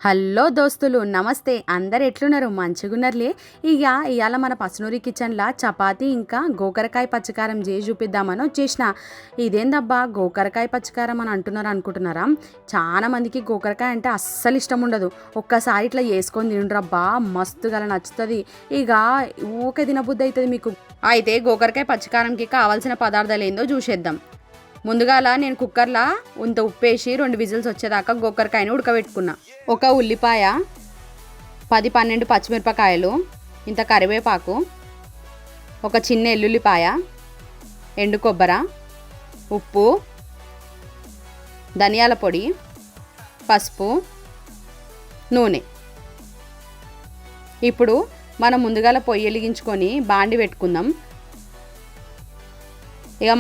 Hello దోస్తులు, నమస్తే. అందరు ఎట్లున్నారు? మంచిగున్నారులే. ఇవాళ మన పసునూరి కిచెన్లా చపాతీ ఇంకా గోకరకాయ పచ్చికారం చేసి చూపిద్దామని వచ్చేసిన. ఇదేందబ్బా గోకరకాయ పచ్చికారం అని అంటున్నారు అనుకుంటున్నారా? చాలా మందికి గోకరకాయ అంటే అస్సలు ఇష్టం ఉండదు. ఒక్కసారి ఇట్లా వేసుకొని తిండ్రబ్బా, మస్తుగా నచ్చుతుంది. ఊకే తినబుద్ధి అవుతుంది మీకు. అయితే గోకరకాయ పచ్చికారంకి కావాల్సిన పదార్థాలు ఏందో చూసేద్దాం. ముందుగాల నేను కుక్కర్లో ఇంత ఉప్పేసి 2 విజిల్స్ వచ్చేదాకా గోకరకాయని ఉడకబెట్టుకున్నా. ఒక ఉల్లిపాయ, 10-12 పచ్చిమిరపకాయలు, ఇంత కరివేపాకు, ఒక చిన్న ఎల్లుల్లిపాయ, ఎండు కొబ్బరి, ఉప్పు, ధనియాల పొడి, పసుపు, నూనె. ఇప్పుడు మనం ముందుగాల పొయ్యి వెలిగించుకొని బాండి పెట్టుకుందాం.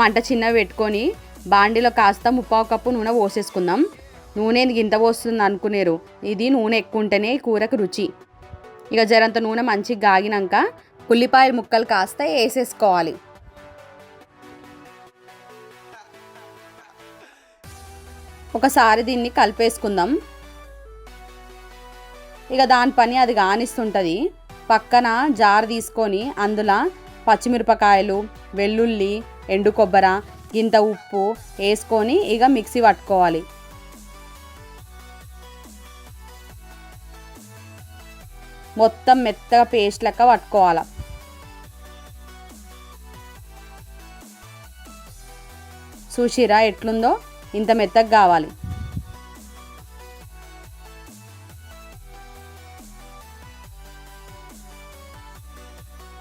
మంట చిన్నగా పెట్టుకొని బాండిలో కాస్త 3/4 కప్పు నూనె పోసేసుకుందాం. నూనె గింత పోస్తుంది అనుకునేరు, ఇది నూనె ఎక్కువ ఉంటేనే కూరకు రుచి. జరంత నూనె మంచిగా గాగినాక ఉల్లిపాయల ముక్కలు కాస్త వేసేసుకోవాలి. ఒకసారి దీన్ని కలిపేసుకుందాం. దాని పని అది కానిస్తుంటుంది. పక్కన జార్ తీసుకొని అందులో పచ్చిమిరపకాయలు, వెల్లుల్లి, ఎండు కొబ్బరి, గింత ఉప్పు వేసుకొని మిక్సీ పట్టుకోవాలి. మొత్తం మెత్తగా పేస్ట్ లెక్క పట్టుకోవాలి. చూసిరా ఎట్లుందో? ఇంత మెత్తగా కావాలి.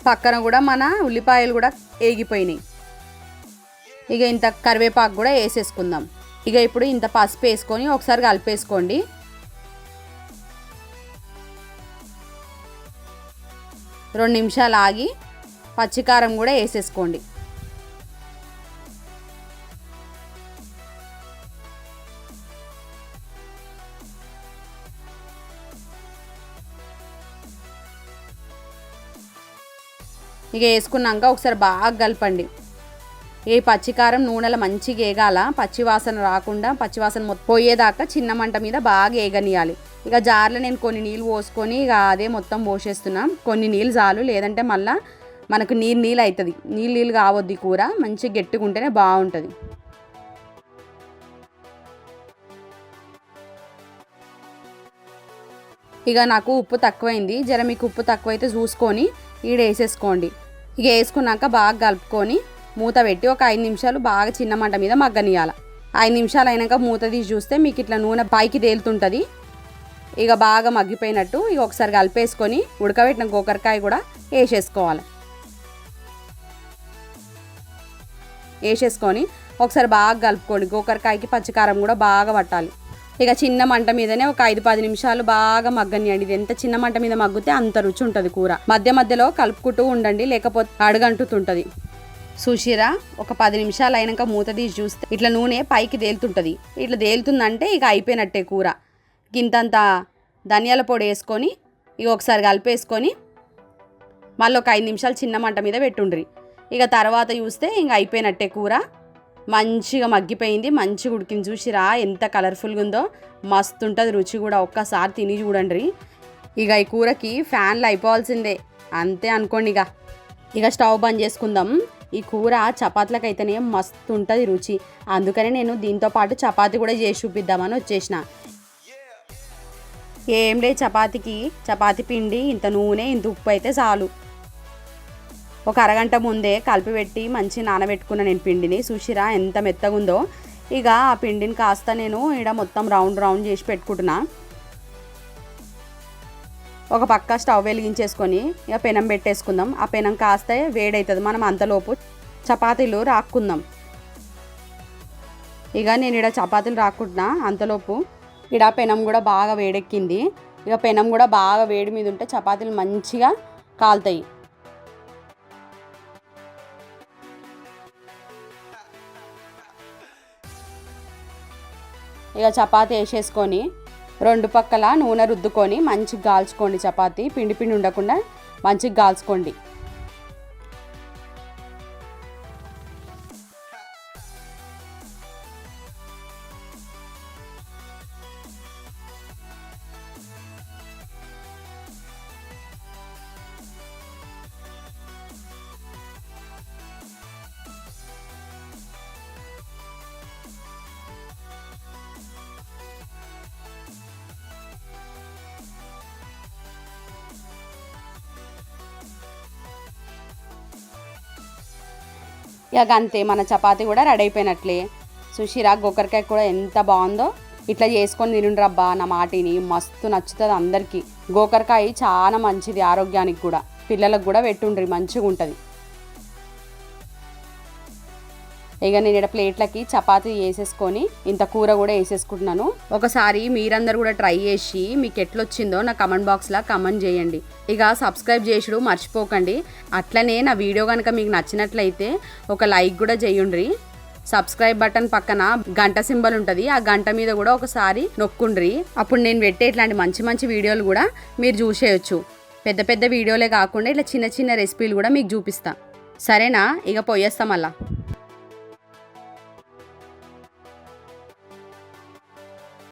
పక్కన కూడా మన ఉల్లిపాయలు కూడా వేగిపోయినాయి. ఇంత కరివేపాకు కూడా వేసేసుకుందాం. ఇప్పుడు ఇంత పసుపు వేసుకొని ఒకసారి కలిపేసుకోండి. 2 నిమిషాలు ఆగి పచ్చికారం కూడా వేసేసుకోండి. వేసుకున్నాక ఒకసారి బాగా కలపండి. ఈ పచ్చికారం నూనెలో మంచిగా వేగాల, పచ్చివాసన రాకుండా, పచ్చివాసన మొత్తం పోయేదాకా చిన్న మంట మీద బాగా వేగనియాలి. జార్లో నేను కొన్ని నీళ్ళు పోసుకొని అదే మొత్తం పోసేస్తున్నా. కొన్ని నీళ్ళు చాలు, లేదంటే మళ్ళీ మనకు నీళ్ళు అవుతుంది. నీళ్ళు కావద్దు. కూర మంచిగా గట్టిగా ఉంటేనే బాగుంటుంది. నాకు ఉప్పు తక్కువైంది. జర మీకు ఉప్పు తక్కువైతే చూసుకొని వేసేసుకోండి. వేసుకున్నాక బాగా కలుపుకొని మూత పెట్టి ఒక 5 నిమిషాలు బాగా చిన్న మంట మీద మగ్గనియాలి. 5 నిమిషాలు అయినాక మూత తీసి చూస్తే మీకు ఇట్లా నూనె పైకి తేలుతుంటుంది. బాగా మగ్గిపోయినట్టు. ఒకసారి కలిపేసుకొని ఉడకబెట్టిన గోకరకాయ కూడా వేసేసుకోవాలి. వేసేసుకొని ఒకసారి బాగా కలుపుకోండి. గోకరకాయకి పచ్చికారం కూడా బాగా పట్టాలి. చిన్న మంట మీదనే ఒక 5-10 నిమిషాలు బాగా మగ్గనియండి. ఇది ఎంత చిన్న మంట మీద మగ్గితే అంత రుచి ఉంటుంది కూర. మధ్య మధ్యలో కలుపుకుంటూ ఉండండి, లేకపోతే అడుగంటుతుంటుంది. చూసిరా, ఒక 10 నిమిషాలు అయినాక మూత తీసి చూస్తే ఇట్లా నూనె పైకి తేలుతుంటుంది. ఇట్లా తేలుతుందంటే అయిపోయినట్టే కూర. గింతంత ధనియాల పొడి వేసుకొని ఒకసారి కలిపేసుకొని మళ్ళీ ఒక 5 నిమిషాలు చిన్న మంట మీద పెట్టుండ్రి. తర్వాత చూస్తే అయిపోయినట్టే కూర. మంచిగా మగ్గిపోయింది, మంచిగా ఉడికింది. చూసిరా ఎంత కలర్ఫుల్గా ఉందో, మస్తు ఉంటుంది రుచి కూడా. ఒక్కసారి తిని చూడండి. ఈ కూరకి ఫ్యాన్లు అయిపోవాల్సిందే, అంతే అనుకోండి. స్టవ్ బంద్ చేసుకుందాం. ఈ కూర చపాతీలకు అయితేనే మస్తు ఉంటుంది రుచి. అందుకనే నేను దీంతో పాటు చపాతీ కూడా చేసి చూపిద్దామని వచ్చేసిన. ఏం లేదు, చపాతీ పిండి, ఇంత నూనె, ఇంత ఉప్పు అయితే చాలు. ఒక అరగంట ముందే కలిపి పెట్టి మంచి నానబెట్టుకున్న నేను పిండిని. చూసిరా ఎంత మెత్తగా ఉందో. ఆ పిండిని కాస్త నేను మొత్తం రౌండ్ చేసి పెట్టుకుంటున్నా. ఒక పక్క స్టవ్ వెలిగించేసుకొని పెనం పెట్టేసుకుందాం. ఆ పెనం కాస్త వేడవుతుంది. మనం అంతలోపు చపాతీలు రాక్కుందాం. నేను చపాతీలు రాక్కుంటున్నా. అంతలోపు పెనం కూడా బాగా వేడెక్కింది. పెనం కూడా బాగా వేడి మీద ఉంటే చపాతీలు మంచిగా కాలుతాయి. చపాతీ వేసేసుకొని 2 పక్కల నూనె రుద్దుకొని మంచిగా కాల్చుకోండి. చపాతీ పిండి ఉండకుండా మంచిగా కాల్చుకోండి. ఇక అంతే మన చపాతీ కూడా రెడీ అయిపోయినట్లే. చూసిరా గోకరకాయ కూడా ఎంత బాగుందో. ఇట్లా చేసుకొని తినుండ్రబ్బా, నా మాటిని మస్తు నచ్చుతుంది అందరికీ. గోకరకాయ చాలా మంచిది ఆరోగ్యానికి కూడా, పిల్లలకు కూడా పెట్టుండ్రి మంచిగా ఉంటుంది. ఇక నేను ఇక్కడ ప్లేట్లకి చపాతీ వేసేసుకొని ఇంత కూర కూడా వేసేసుకుంటున్నాను. ఒకసారి మీరందరూ కూడా ట్రై చేసి మీకు ఎట్లొచ్చిందో నా కమెంట్ బాక్స్లో కమెంట్ చేయండి. ఇక సబ్స్క్రైబ్ చేసుడు మర్చిపోకండి. అట్లనే నా వీడియో కనుక మీకు నచ్చినట్లయితే ఒక లైక్ కూడా చేయండి. సబ్స్క్రైబ్ బటన్ పక్కన గంట సింబల్ ఉంటుంది, ఆ గంట మీద కూడా ఒకసారి నొక్కుండ్రి. అప్పుడు నేను పెట్టే ఇట్లాంటి మంచి మంచి వీడియోలు కూడా మీరు చూసేయచ్చు. పెద్ద పెద్ద వీడియోలే కాకుండా ఇట్లా చిన్న చిన్న రెసిపీలు కూడా మీకు చూపిస్తా. సరేనా? ఇక పోయేస్తాం మళ్ళా.